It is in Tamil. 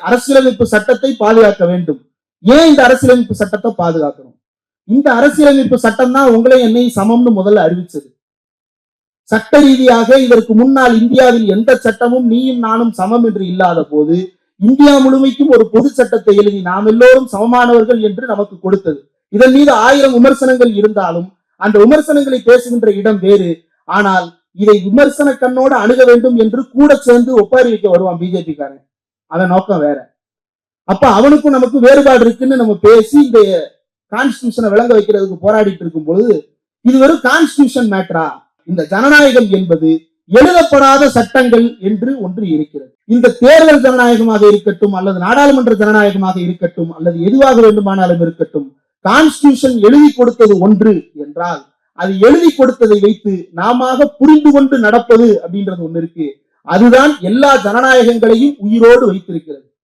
அரசியலமைப்பு சட்டத்தை பாதுகாக்க வேண்டும். ஏன் இந்த அரசியலமைப்பு சட்டத்தை பாதுகாக்கணும்? இந்த அரசியலமைப்பு சட்டம் தான் உங்களை என்னை சமம்னு முதல்ல அறிவிச்சது. சட்ட ரீதியாக இதற்கு முன்னால் இந்தியாவில் எந்த சட்டமும் நீயும் நானும் சமம் என்று இல்லாத போது இந்தியா முழுமைக்கும் ஒரு பொது சட்டத்தை எழுதி நாம் எல்லோரும் சமமானவர்கள் என்று நமக்கு கொடுத்தது. இதன் மீது 1000 விமர்சனங்கள் இருந்தாலும் அந்த விமர்சனங்களை பேசுகின்ற இடம் வேறு. ஆனால் இதை விமர்சன கண்ணோடு அணுக வேண்டும் என்று கூட சேர்ந்து ஒப்பாரி வைக்க வருவான் பிஜேபி காரன். அவன் நோக்கம் வேற. அப்ப அவனுக்கும் நமக்கு வேறுபாடு இருக்குன்னு நம்ம பேசி இந்த கான்ஸ்டிடியூஷனை விளங்க வைக்கிறதுக்கு போராடிட்டு இருக்கும் பொழுது இது வெறும் கான்ஸ்டிடியூஷன் மேட்டரா? இந்த ஜனநாயகம் என்பது எழுதப்படாத சட்டங்கள் என்று ஒன்று இருக்கிறது. இந்த தேர்தல் ஜனநாயகமாக இருக்கட்டும் அல்லது நாடாளுமன்ற ஜனநாயகமாக இருக்கட்டும் அல்லது எதுவாக வேண்டுமானாலும் இருக்கட்டும், கான்ஸ்டிடியூஷன் எழுதி கொடுத்தது ஒன்று என்றால் அது எழுதி கொடுத்ததை வைத்து நாம புரிந்து கொண்டு நடப்பது அப்படின்றது ஒண்ணு இருக்கு. அதுதான் எல்லா ஜனநாயகங்களையும் உயிரோடு வைத்திருக்கிறது.